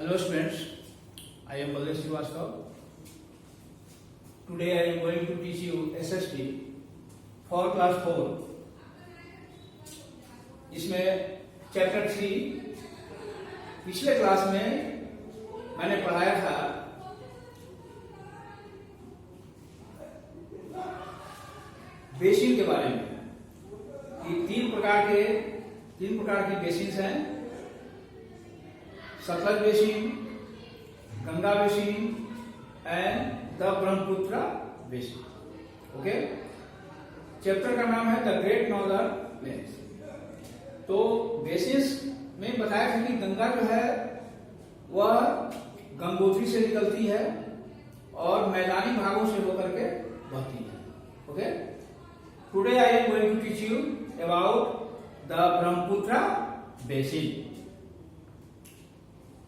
Hello students, I am Baldev Srivastava. Today I am going to teach you SST for class 4. इसमें chapter 3 पिछले class में मैंने पढ़ाया था बेसिन के बारे में कि तीन प्रकार की बेसिन हैं, Sutlej basin, Ganga basin and the Brahmaputra basin. Okay, chapter का नाम है द ग्रेट नॉर्दर्न प्लेन्स। तो बेसिस में बताया था कि गंगा जो है वह गंगोत्री से निकलती है और मैदानी भागों से होकर के बहती है। Okay, today I am going to teach you about the Brahmaputra basin.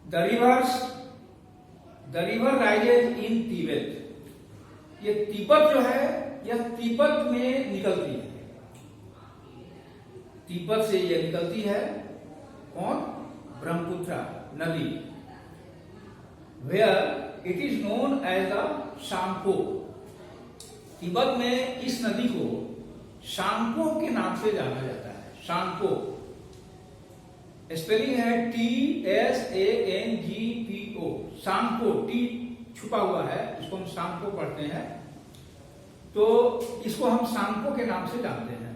The river rises in Tibet. ये तिब्बत जो है यह तिब्बत में निकलती है, तिब्बत से यह निकलती है। कौन? ब्रह्मपुत्र नदी। Where it is known as the Tsangpo. Tibet में इस नदी को शांगपो के नाम से जाना जाता है। शांगपो स्पेलिंग है TSANGPO। शांगपो, टी छुपा हुआ है, इसको हम शांगपो पढ़ते हैं, तो इसको हम शांगपो के नाम से जानते हैं।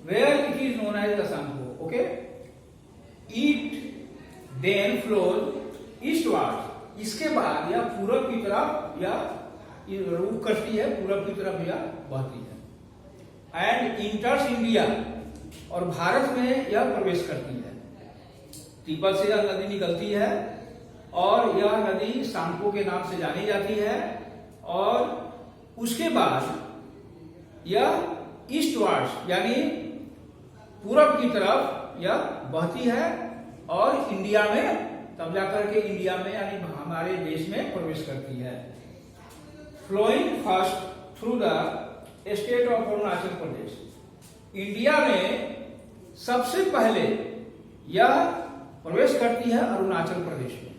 Where it is known as the Tsangpo. Okay, it then flows eastward. इसके बाद यह पूरब की तरफ या रुख करती है, पूरब की तरफ यह बहती है। एंड इंटर्स इंडिया, और भारत में यह प्रवेश करती है। तिब्बत से यह नदी निकलती है और यह नदी शांगपो के नाम से जानी जाती है। और उसके बाद यह ईस्टवर्ड्स यानी पूरब की तरफ यह बहती है और इंडिया में तब जाकर के इंडिया में यानी हमारे देश में प्रवेश करती है। Flowing first through the state of Arunachal Pradesh. India में सबसे पहले यह प्रवेश करती है अरुणाचल प्रदेश में।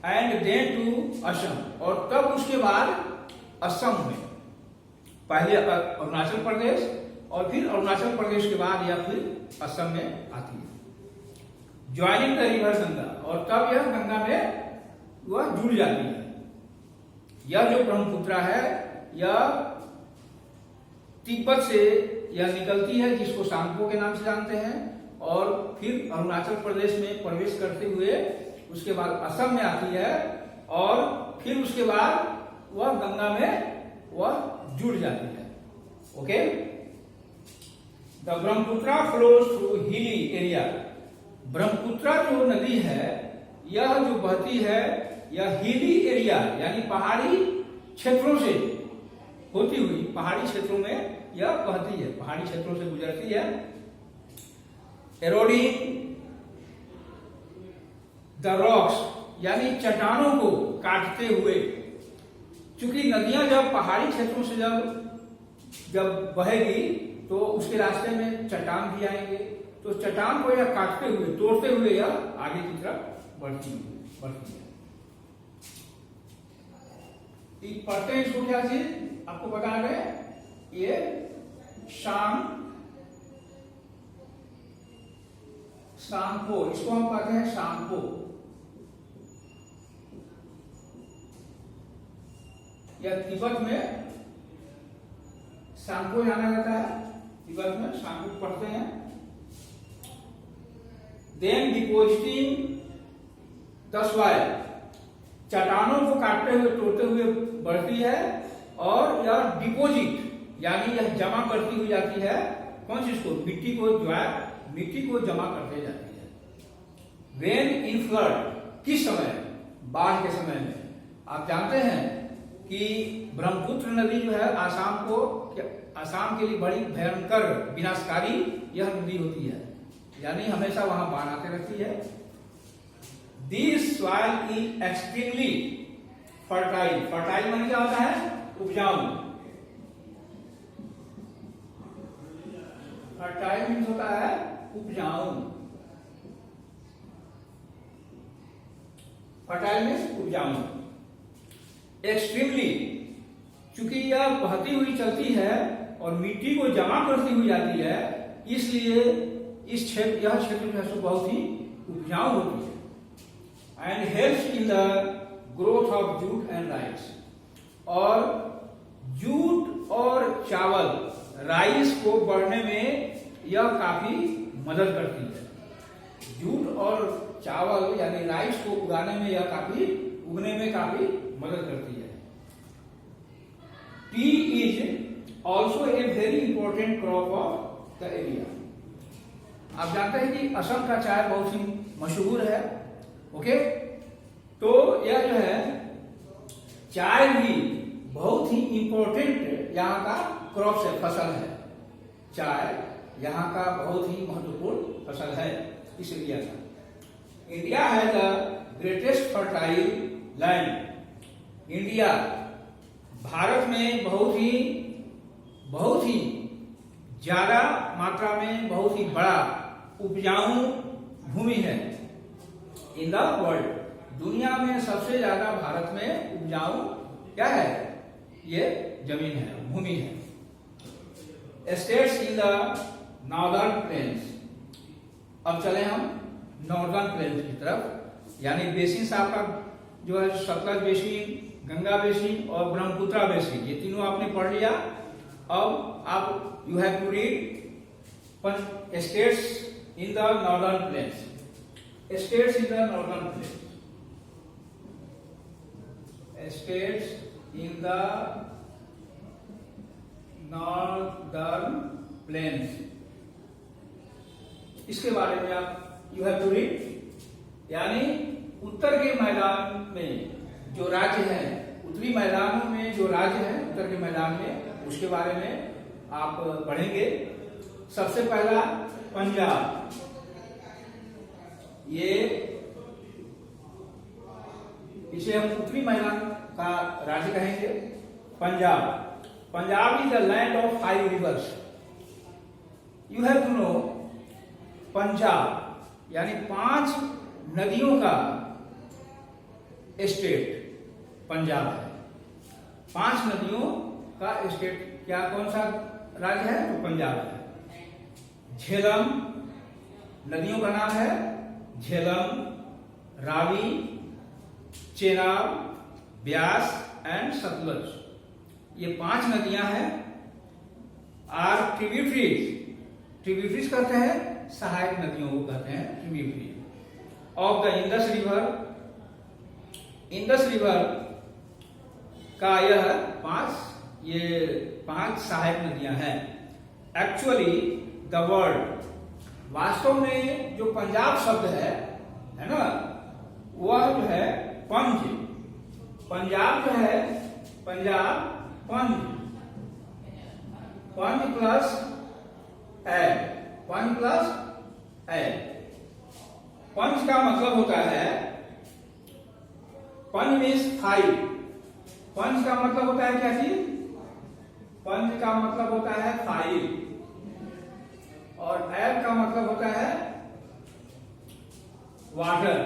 एंड देन टू असम, और तब उसके बाद असम में। पहले अरुणाचल प्रदेश और फिर अरुणाचल प्रदेश के बाद यह फिर असम में आती है। ज्वाइनिंग द रिवर गंगा, और तब यह गंगा में वह जुड़ जाती है। यह जो ब्रह्मपुत्र है यह तिब्बत से यह निकलती है, जिसको शांगपो के नाम से जानते हैं, और फिर अरुणाचल प्रदेश में प्रवेश करते हुए उसके बाद असम में आती है और फिर उसके बाद वह गंगा में वह जुड़ जाती है। Okay, the Brahmaputra flows through hilly area. Brahmaputra जो नदी है यह जो बहती है यह हिली एरिया यानी पहाड़ी क्षेत्रों से होती हुई, पहाड़ी क्षेत्रों में यह बहती है, पहाड़ी क्षेत्रों से गुजरती है। एरोडिंग द रॉक्स यानी चट्टानों को काटते हुए। चूंकि नदियां जब पहाड़ी क्षेत्रों से जब बहेगी तो उसके रास्ते में चट्टान भी आएंगे, तो चट्टान को यह काटते हुए, तोड़ते हुए यह आगे की तरफ बढ़ती है। पढ़ते हैं इसको क्या चीज आपको बता रहे, ये शांगपो, इसको हम कहते हैं शांगपो। यह तिब्बत में शांगपो जाना जाता है, तिब्बत में शांगपो पढ़ते हैं। देन डिपोजिटिंग द सॉइल, चट्टानों को काटते हुए तोड़ते हुए बढ़ती है और यह डिपोजिट यानी यह जमा करती हुई जाती है। कौन चीज को? मिट्टी को, जो है मिट्टी को जमा करते जाती है। वेन इन फ्लड, किस समय? बाढ़ के समय में। आप जानते हैं कि ब्रह्मपुत्र नदी जो है आसाम के लिए बड़ी भयंकर विनाशकारी यह नदी होती है, यानी हमेशा वहां बाढ़ आते रहती है। This soil is extremely fertile. Fertile माने क्या होता है? उपजाऊ। फर्टाइल मीन्स होता है उपजाऊ। फर्टाइल मीन्स उपजाऊ, एक्सट्रीमली, चूंकि यह बहती हुई चलती है और मिट्टी को जमा करती हुई जाती है, इसलिए यह क्षेत्र जो है बहुत ही उपजाऊ होती है। And helps in the growth of jute and rice, और जूट और चावल, राइस को बढ़ने में यह काफी मदद करती है। जूट और चावल यानी राइस को उगने में काफी मदद करती है। T is also a very important crop of the area. आप जानते हैं कि असम का चाय बहुत ही मशहूर है। ओके, तो यह जो है चाय भी बहुत ही इंपॉर्टेंट यहाँ का क्रॉप से फसल है। चाय यहाँ का बहुत ही महत्वपूर्ण फसल है इस एरिया का। इंडिया है the greatest fertile land. India Bharat में बहुत ही ज्यादा मात्रा में बहुत ही बड़ा उपजाऊ भूमि है। इन द वर्ल्ड, दुनिया में सबसे ज्यादा भारत में उपजाऊ क्या है? ये जमीन है, भूमि है। States in the northern planes. अब चले हम नॉर्दर्न प्लेन्स की तरफ, यानी बेसिन आपका जो है सतलज बेसिन, गंगा बेसिन और ब्रह्मपुत्रा बेसिन, ये तीनों आपने पढ़ लिया। अब आप you have to read states in the northern plains. States in the northern plains, states in the northern plains, इसके बारे में आप यू हैव टू रीड। यानी उत्तर के मैदान में जो राज्य है, उत्तरी मैदानों में जो राज्य है उत्तर के मैदान में, उसके बारे में आप पढ़ेंगे। सबसे पहला पंजाब, ये इसे हम उत्तरी मैदान का राज्य कहेंगे। Punjab is the land of 5 rivers. You have to know, Punjab यानी 5 नदियों का स्टेट पंजाब है। 5 नदियों का स्टेट क्या, कौन सा राज्य है? तो पंजाब है। झेलम नदियों का नाम है, झेलम, रावी, चेनाब, ब्यास एंड सतलज, ये 5 नदियां हैं। आर ट्रिब्यूटरीज, ट्रिब्यूटरीज कहते हैं सहायक नदियों को कहते हैं tributary of the Indus river. Indus river का यह 5 सहायक नदियां हैं। एक्चुअली द वर्ड, वास्तव में जो पंजाब शब्द है ना, वह जो है पंज, पंजाब जो है पंजाब पंज, पंज प्लस एल, पंज प्लस एल। पंज का मतलब होता है, पंज मीन्स 5। पंज का मतलब होता है क्या चीज? पंज का मतलब होता है 5, और एल का मतलब होता है वाटर।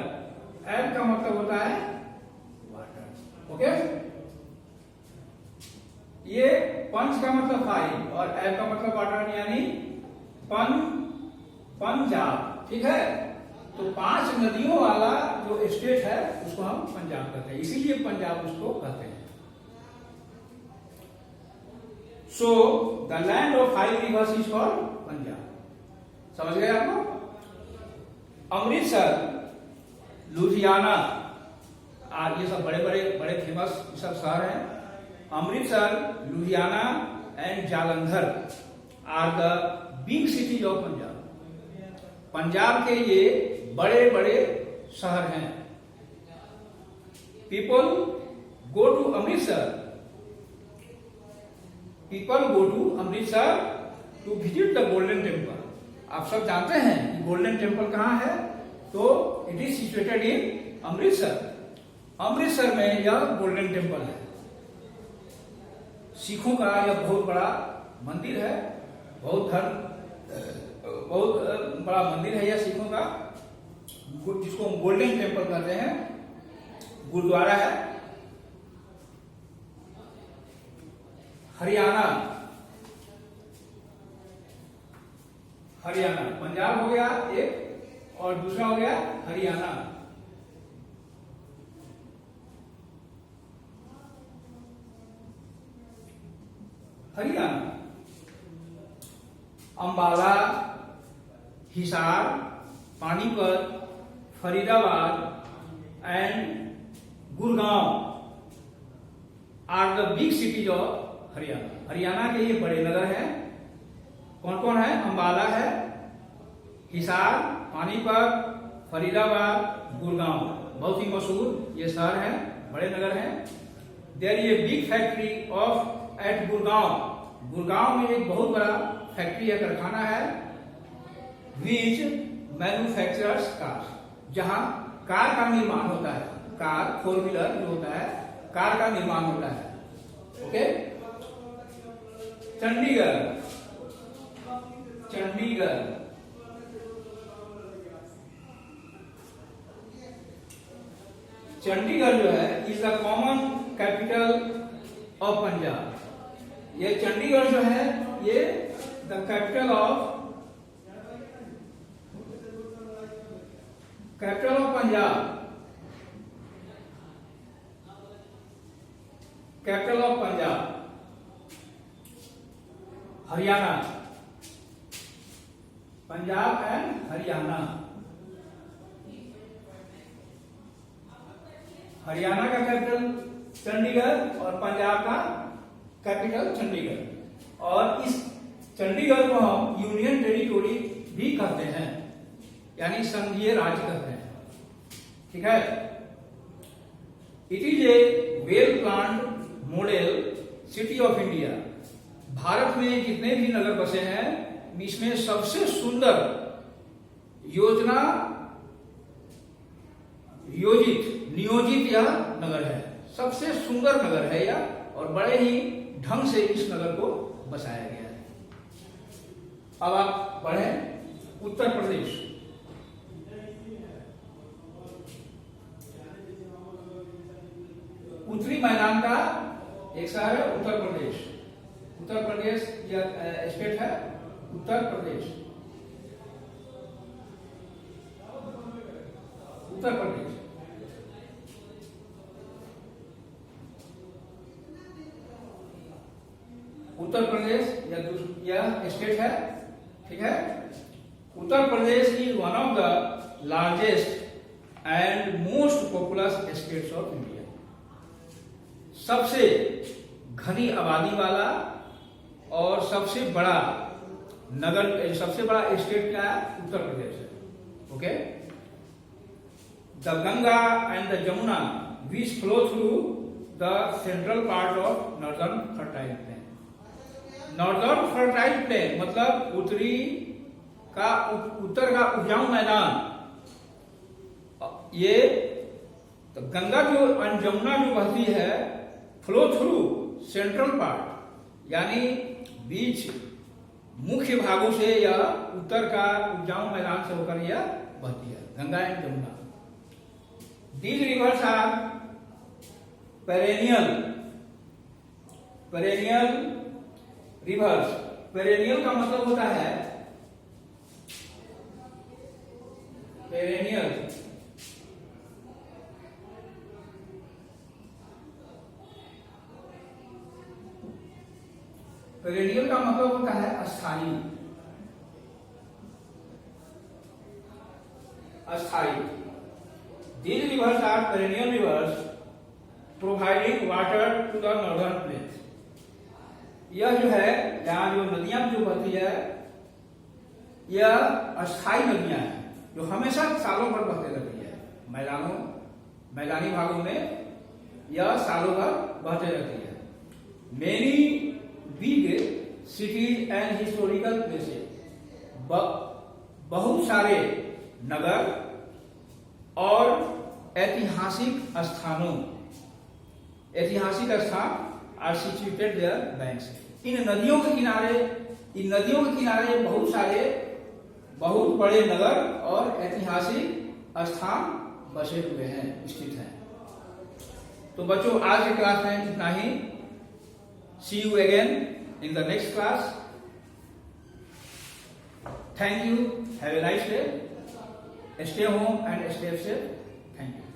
एल का मतलब होता है वाटर। ओके, ये पंच का मतलब 5 और एल का मतलब वाटर, यानी पंजाब। ठीक है, तो 5 नदियों वाला जो स्टेट है उसको हम पंजाब कहते हैं, इसीलिए पंजाब उसको कहते हैं। So the land of 5 reverse is called Punjab. समझ गए आपको? अमृतसर, लुधियाना, ये सब बड़े फेमस सब शहर हैं। Amritsar, Ludhiana and Jalandhar are the big cities of Punjab. Punjab के ये बड़े बड़े शहर हैं। People go to Amritsar, people go to Amritsar to visit the golden temple. आप सब जानते हैं कि गोल्डन टेम्पल कहाँ है? तो it is situated in Amritsar. Amritsar में यह गोल्डन टेम्पल है। सिखों का यह बहुत बड़ा मंदिर है, बहुत बड़ा मंदिर है यह सिखों का, जिसको हम गोल्डन टेम्पल कहते हैं। गुरुद्वारा है। हरियाणा, हरियाणा पंजाब हो गया एक, और दूसरा हो गया Haryana. Haryana, Ambala, Hisar, Panipat, Faridabad and Gurgaon are the big cities of Haryana. Haryana के ये बड़े नगर हैं। कौन कौन है? अंबाला है, हिसार, पानीपत, फरीदाबाद, गुड़गांव, बहुत ही मशहूर ये शहर हैं, बड़े नगर हैं। There is a big factory of at Gurgaon. Gurgaon में एक बहुत बड़ा फैक्ट्री या कारखाना है, विच मैन्युफैक्चरर्स कार, जहां कार का निर्माण होता है। कार, 4 व्हीलर जो होता है, कार का निर्माण होता है। ओके। चंडीगढ़, चंडीगढ़, चंडीगढ़ जो है is the common capital of Punjab. ये चंडीगढ़ जो है ये the capital of Punjab, capital of Punjab. Haryana, Punjab and Haryana. Haryana का कैपिटल चंडीगढ़ और पंजाब का कैपिटल चंडीगढ़। और इस चंडीगढ़ को हम यूनियन टेरिटोरी भी कहते हैं, यानी संघीय राज्य कहते हैं। ठीक है। It is a well planned model city of India. Bharat में जितने भी नगर बसे हैं, इसमें सबसे सुंदर योजना नियोजित यह नगर है। सबसे सुंदर नगर है यह, और बड़े ही ढंग से इस नगर को बसाया गया है। अब आप बढ़ें उत्तर प्रदेश। उत्तरी मैदान का एक शहर है उत्तर प्रदेश। उत्तर प्रदेश यह स्टेट है उत्तर प्रदेश। उत्तर प्रदेश उत्तर प्रदेश यह स्टेट है। ठीक है। Uttar Pradesh is one of the largest and most populous states of India. सबसे घनी आबादी वाला और सबसे बड़ा नगर, सबसे बड़ा स्टेट क्या है? उत्तर प्रदेश है। Okay. The Ganga and the Jamuna which flow through the central part of northern fertile plain. Northern fertile plain मतलब उत्तर का उपजाऊ मैदान। ये तो गंगा जो और जमुना जो बहती है, फ्लो थ्रू सेंट्रल पार्ट, यानी बीच मुख्य भागों से यह उत्तर का उपजाऊ मैदान से होकर यह बहती है, Ganga and Jamuna. These rivers are perennial rivers. Perennial का मतलब होता है पेरेनियल पेरेनियल का मतलब होता है अस्थायी। These rivers are perennial rivers providing water to the northern plains. यह जो है, यहाँ जो नदियां जो बहती है, यह अस्थायी नदियां हैं जो हमेशा सालों भर बहते रहती है। मैदानी भागों में यह सालों भर बहते रहती है। Many big cities and historical places, बहुत सारे नगर और ऐतिहासिक स्थान आर सिचुएटेड देयर बैंक्स। इन नदियों के किनारे बहुत बड़े नगर और ऐतिहासिक स्थान बसे हुए हैं, स्थित हैं। तो बच्चों आज के क्लास में इतना ही। See you again in the next class. Thank you, have a nice day, stay home and stay safe. Thank you.